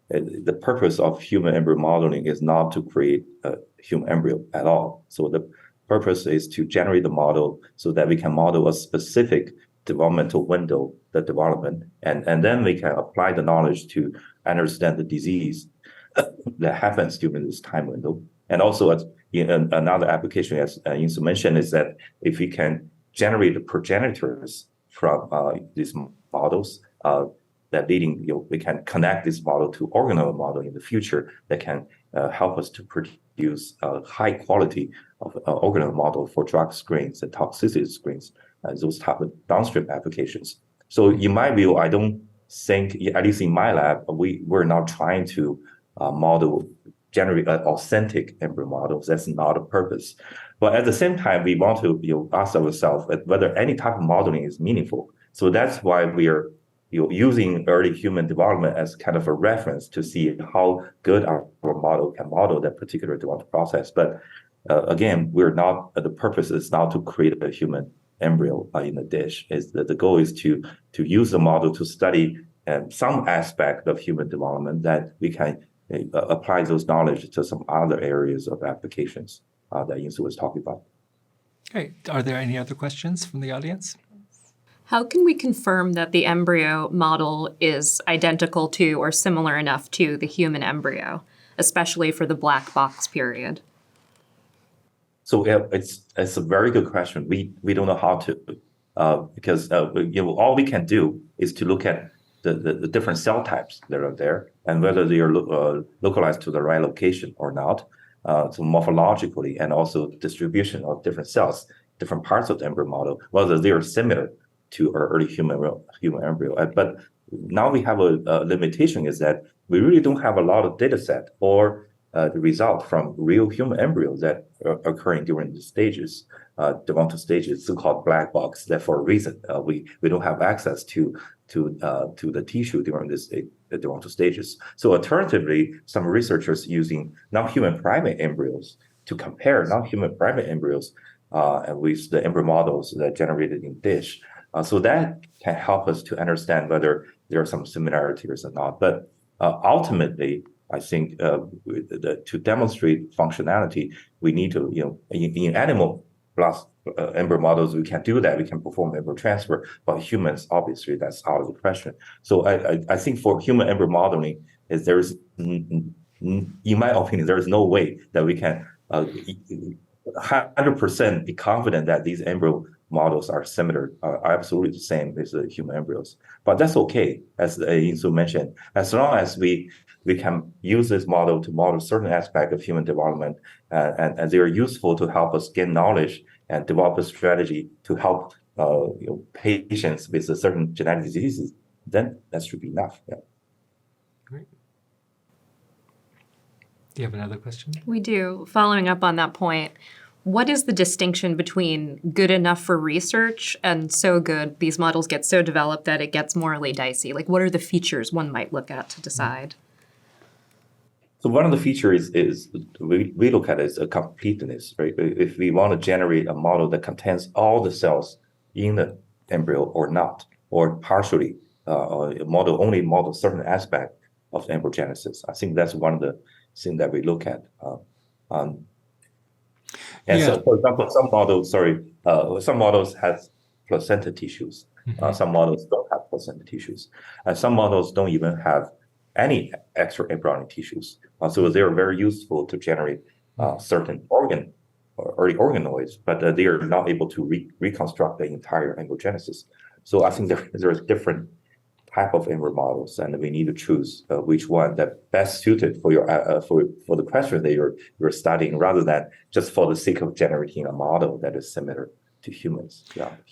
the purpose of human embryo modeling is not to create a human embryo at all. So the purpose is to generate the model so that we can model a specific developmental window, the development, and then we can apply the knowledge to understand the disease that happens during this time window. And also another application, as Insoo mentioned, is that if we can generate the progenitors from these models, we can connect this model to organelle model in the future that can help us to produce a high quality of organelle model for drug screens and toxicity screens, those type of downstream applications. So in my view, I don't think, at least in my lab, we're not trying to generate authentic embryo models. That's not a purpose. But at the same time, we want to ask ourselves whether any type of modeling is meaningful. So that's why we are using early human development as kind of a reference to see how good our model can model that particular development process. But again, the purpose is not to create a human embryo in a dish. The goal is to use the model to study some aspect of human development that we can apply those knowledge to some other areas of applications that Insoo was talking about. Great. Are there any other questions from the audience? How can we confirm that the embryo model is identical to or similar enough to the human embryo, especially for the black box period? So it's a very good question. We don't know how to, because all we can do is to look at the different cell types that are there and whether they are localized to the right location or not. So morphologically and also distribution of different cells, different parts of the embryo model, whether they are similar to our early human embryo. But now we have a limitation is that we really don't have a lot of data set or the result from real human embryos that are occurring during the stages, developmental stages, so-called black box. That for a reason we don't have access to the tissue during the developmental stages. So alternatively, some researchers using non-human primate embryos to compare non-human primate embryos with the embryo models that are generated in dish. So that can help us to understand whether there are some similarities or not. But ultimately, I think to demonstrate functionality, we need to, in animal embryo models, we can do that. We can perform embryo transfer. But humans, obviously, that's out of the question. So I think for human embryo modeling, in my opinion, there is no way that we can 100% be confident that these embryo models are similar, are absolutely the same as the human embryos. But that's okay, as Insoo mentioned, as long as we can use this model to model certain aspect of human development, and they are useful to help us gain knowledge and develop a strategy to help patients with a certain genetic diseases, then that should be enough. Yeah. Great. Do you have another question? We do. Following up on that point, what is the distinction between good enough for research and so good these models get so developed that it gets morally dicey? Like, what are the features one might look at to decide? So one of the features is we look at it as a completeness, right? If we want to generate a model that contains all the cells in the embryo or not, or partially only model certain aspect of embryogenesis. I think that's one of the things that we look at. So, for example, some models have placenta tissues. Some models don't have placenta tissues. And some models don't even have any extra embryonic tissues. So they're very useful to generate certain early organoids, but they are not able to reconstruct the entire embryogenesis. So I think there's different type of embryo models, and we need to choose which one that best suited for your for the question that you're studying, rather than just for the sake of generating a model that is similar to humans.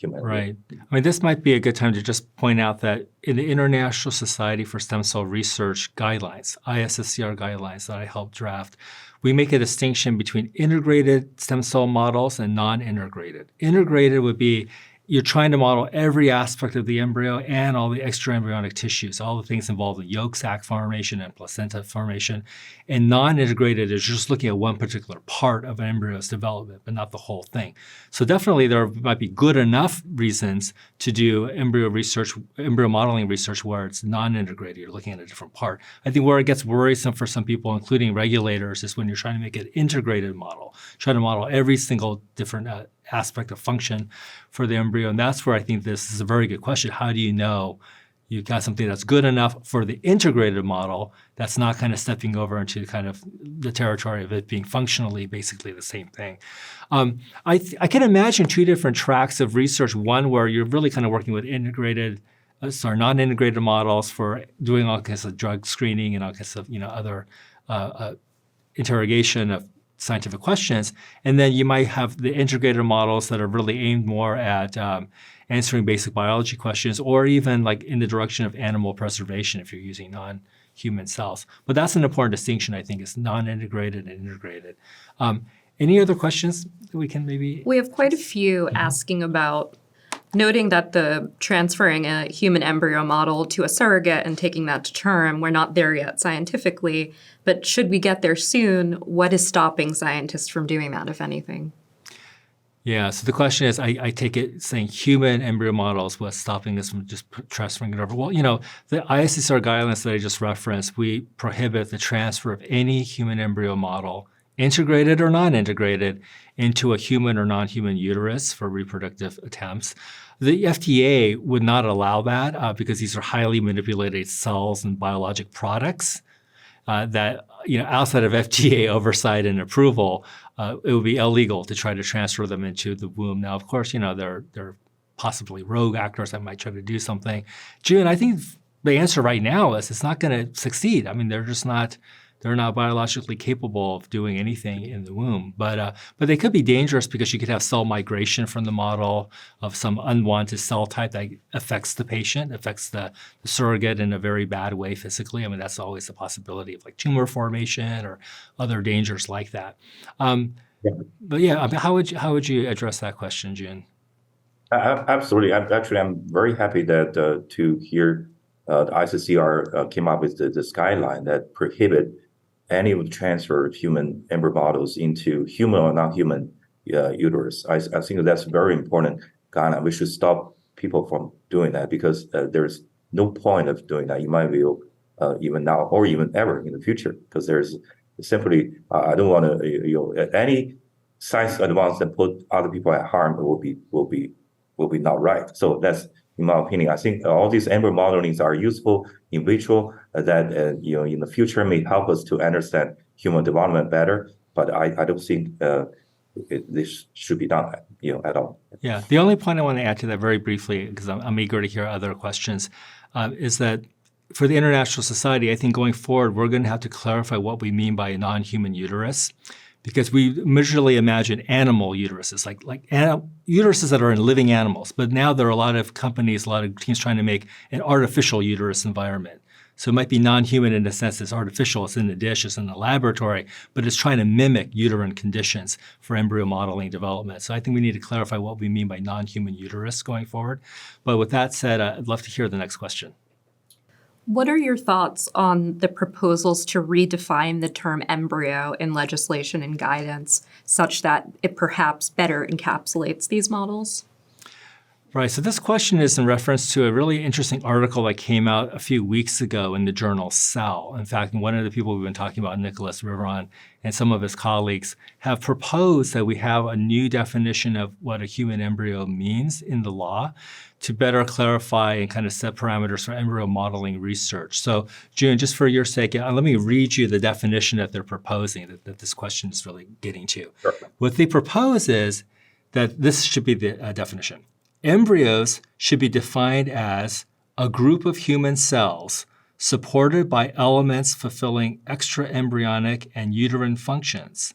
Right. I mean, this might be a good time to just point out that in the International Society for Stem Cell Research guidelines, ISSCR guidelines that I helped draft, we make a distinction between integrated stem cell models and non-integrated. Integrated would be you're trying to model every aspect of the embryo and all the extraembryonic tissues, all the things involved in yolk sac formation and placenta formation. And non-integrated is just looking at one particular part of an embryo's development, but not the whole thing. So definitely there might be good enough reasons to do embryo modeling research where it's non-integrated. You're looking at a different part. I think where it gets worrisome for some people, including regulators, is when you're trying to make an integrated model, trying to model every single different aspect of function for the embryo. And that's where I think this is a very good question. How do you know you've got something that's good enough for the integrated model that's not kind of stepping over into kind of the territory of it being functionally basically the same thing? I can imagine two different tracks of research. One where you're really kind of working with non-integrated models for doing all kinds of drug screening and all kinds of other interrogation of scientific questions. And then you might have the integrated models that are really aimed more at answering basic biology questions, or even like in the direction of animal preservation if you're using non-human cells. But that's an important distinction, I think, is non-integrated and integrated. Any other questions that we can maybe? We have quite a few asking about noting that the transferring a human embryo model to a surrogate and taking that to term, we're not there yet scientifically, but should we get there soon, what is stopping scientists from doing that, if anything? Yeah, so the question is, I take it saying human embryo models, what's stopping us from just transferring it over? Well, the ISSCR guidelines that I just referenced, we prohibit the transfer of any human embryo model, integrated or non-integrated, into a human or non-human uterus for reproductive attempts. The FDA would not allow that because these are highly manipulated cells and biologic products that, outside of FDA oversight and approval, it would be illegal to try to transfer them into the womb. Now, of course, there are possibly rogue actors that might try to do something. Jun, I think the answer right now is it's not going to succeed. I mean, they're not biologically capable of doing anything in the womb. But they could be dangerous because you could have cell migration from the model of some unwanted cell type that affects the patient, affects the surrogate in a very bad way physically. I mean, that's always a possibility of like tumor formation or other dangers like that. But yeah, how would you address that question, Jun? Absolutely. I'm very happy that to hear the ISSCR came up with this guideline that prohibit any of the transfer of human embryo models into human or non-human uterus. I think that's very important guideline. We should stop people from doing that because there's no point of doing that. You might be even now or even ever in the future, because there's simply I don't want to any science advance that put other people at harm will be not right. So that's, in my opinion, I think all these embryo modelings are useful in vitro that in the future may help us to understand human development better. But I don't think this should be done at all. Yeah, the only point I want to add to that very briefly, because I'm eager to hear other questions, is that for the International Society, I think going forward, we're going to have to clarify what we mean by a non-human uterus. Because we visually imagine animal uteruses, like uteruses that are in living animals. But now there are a lot of companies, a lot of teams trying to make an artificial uterus environment. So it might be non-human in the sense it's artificial, it's in the dish, it's in the laboratory, but it's trying to mimic uterine conditions for embryo modeling development. So I think we need to clarify what we mean by non-human uterus going forward. But with that said, I'd love to hear the next question. What are your thoughts on the proposals to redefine the term embryo in legislation and guidance such that it perhaps better encapsulates these models? Right. So this question is in reference to a really interesting article that came out a few weeks ago in the journal Cell. In fact, one of the people we've been talking about, Nicholas Riveron, and some of his colleagues have proposed that we have a new definition of what a human embryo means in the law to better clarify and kind of set parameters for embryo modeling research. So, Jun, just for your sake, let me read you the definition that they're proposing, that this question is really getting to. Sure. What they propose is that this should be the definition. Embryos should be defined as a group of human cells supported by elements fulfilling extraembryonic and uterine functions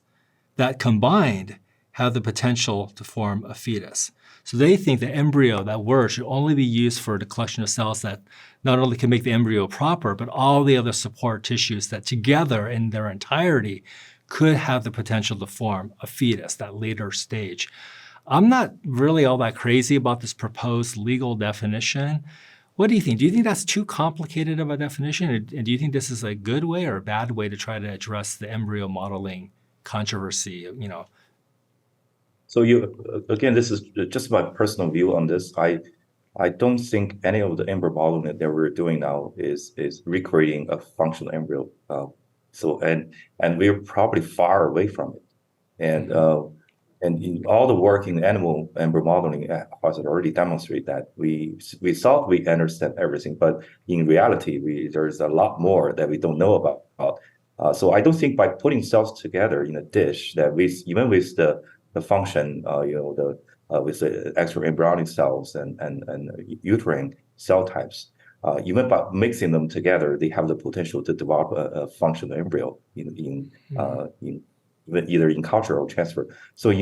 that combined have the potential to form a fetus. So they think that embryo, that word, should only be used for the collection of cells that not only can make the embryo proper, but all the other support tissues that together in their entirety could have the potential to form a fetus, that later stage. I'm not really all that crazy about this proposed legal definition. What do you think? Do you think that's too complicated of a definition? And do you think this is a good way or a bad way to try to address the embryo modeling controversy, So again, this is just my personal view on this. I don't think any of the embryo modeling that we're doing now is recreating a functional embryo. And we're probably far away from it. And in all the work in animal embryo modeling has already demonstrated that we thought we understand everything, but in reality, there's a lot more that we don't know about. So I don't think by putting cells together in a dish that even with the function, with the extra embryonic cells and uterine cell types, even by mixing them together, they have the potential to develop a functional embryo either in culture or transfer. So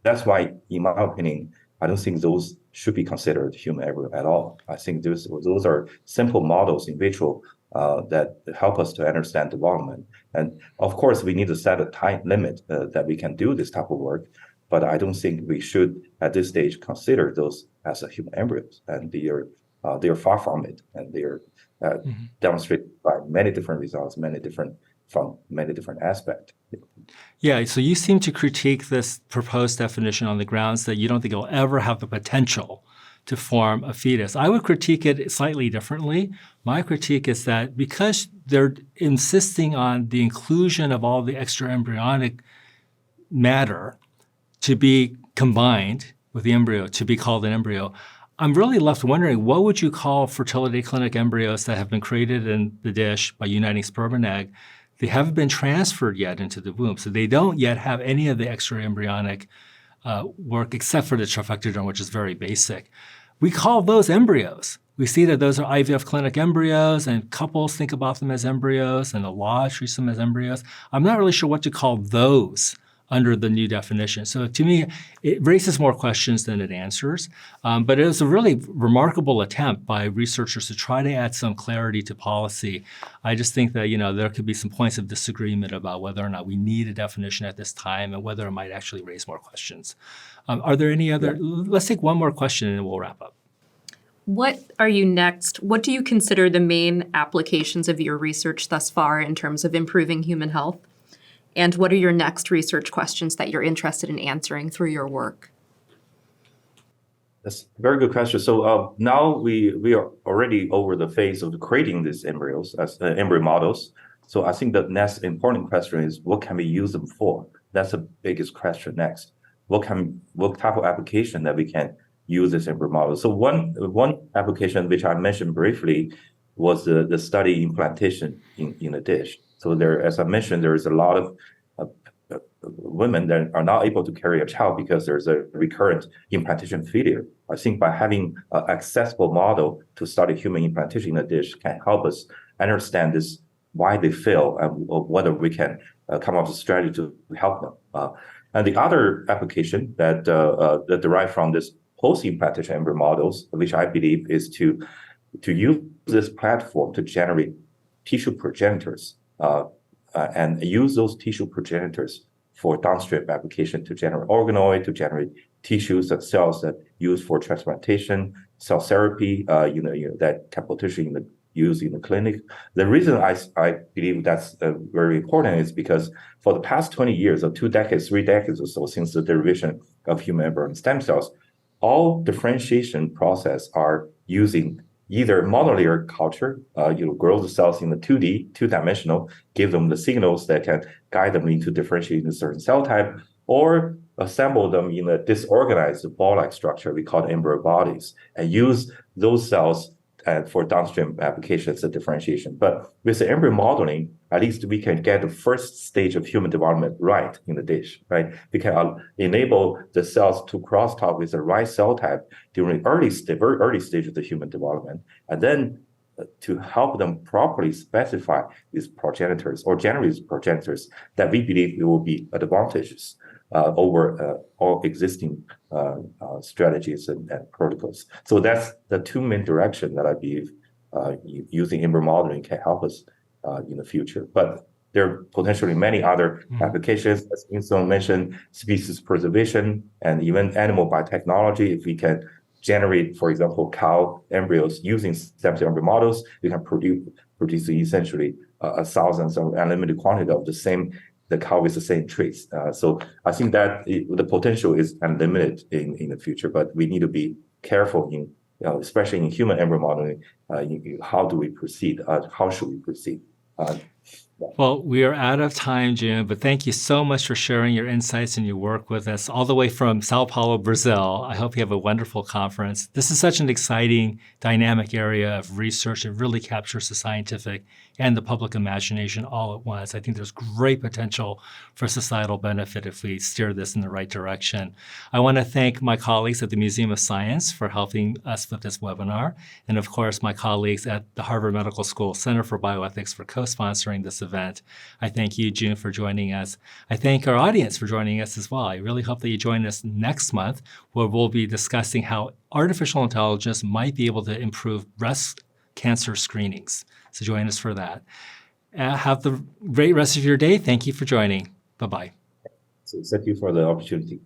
that's why, in my opinion, I don't think those should be considered human embryo at all. I think those are simple models in vitro that help us to understand development. And of course, we need to set a time limit that we can do this type of work. But I don't think we should, at this stage, consider those as a human embryos. And they are far from it, and they are demonstrated by many different results, from many different aspects. Yeah, so you seem to critique this proposed definition on the grounds that you don't think it'll ever have the potential to form a fetus. I would critique it slightly differently. My critique is that because they're insisting on the inclusion of all the extra embryonic matter to be combined with the embryo, to be called an embryo, I'm really left wondering, what would you call fertility clinic embryos that have been created in the dish by uniting sperm and egg? They haven't been transferred yet into the womb, so they don't yet have any of the extra embryonic work except for the trophectoderm, which is very basic. We call those embryos. We see that those are IVF clinic embryos, and couples think about them as embryos, and the law treats them as embryos. I'm not really sure what to call those under the new definition. So to me, it raises more questions than it answers. But it was a really remarkable attempt by researchers to try to add some clarity to policy. I just think that there could be some points of disagreement about whether or not we need a definition at this time and whether it might actually raise more questions. Are there any other? Let's take one more question and then we'll wrap up. What are you next? What do you consider the main applications of your research thus far in terms of improving human health? And what are your next research questions that you're interested in answering through your work? That's a very good question. So now we are already over the phase of creating these embryos as embryo models. So I think the next important question is, what can we use them for? That's the biggest question next. What type of application that we can use this embryo model? So one application which I mentioned briefly was the study implantation in a dish. So there, as I mentioned, there is a lot of women that are not able to carry a child because there's a recurrent implantation failure. I think by having an accessible model to study human implantation in a dish can help us understand this, why they fail, and whether we can come up with a strategy to help them. And the other application that derive from this post-implantation embryo models, which I believe is to use this platform to generate tissue progenitors and use those tissue progenitors for downstream application to generate organoid, to generate tissues and cells that use for transplantation, cell therapy, that can potentially use in the clinic. The reason I believe that's very important is because for the past 20 years or 2 decades, 3 decades or so since the derivation of human embryonic stem cells, all differentiation process are using either monolayer culture, grow the cells in the 2D, two-dimensional, give them the signals that can guide them into differentiating a certain cell type, or assemble them in a disorganized ball-like structure we call embryo bodies, and use those cells for downstream applications of differentiation. But with the embryo modeling, at least we can get the first stage of human development right in the dish, right? We can enable the cells to crosstalk with the right cell type during very early stage of the human development, and then to help them properly specify these progenitors or generate progenitors that we believe it will be advantageous over all existing strategies and protocols. So that's the 2 main direction that I believe using embryo modeling can help us in the future. But there are potentially many other applications, as Insoo mentioned, species preservation, and even animal biotechnology. If we can generate, for example, cow embryos using stem cell embryo models, we can produce essentially thousands of unlimited quantity of the cow with the same traits. So I think that the potential is unlimited in the future, but we need to be careful especially in human embryo modeling, how do we proceed? How should we proceed? Well, we are out of time, Jun, but thank you so much for sharing your insights and your work with us all the way from Sao Paulo, Brazil. I hope you have a wonderful conference. This is such an exciting, dynamic area of research. It really captures the scientific and the public imagination all at once. I think there's great potential for societal benefit if we steer this in the right direction. I want to thank my colleagues at the Museum of Science for helping us with this webinar, and of course, my colleagues at the Harvard Medical School Center for Bioethics for co-sponsoring this event. I thank you, Jun, for joining us. I thank our audience for joining us as well. I really hope that you join us next month, where we'll be discussing how artificial intelligence might be able to improve breast cancer screenings. So join us for that. Have the great rest of your day. Thank you for joining. Bye-bye. So thank you for the opportunity.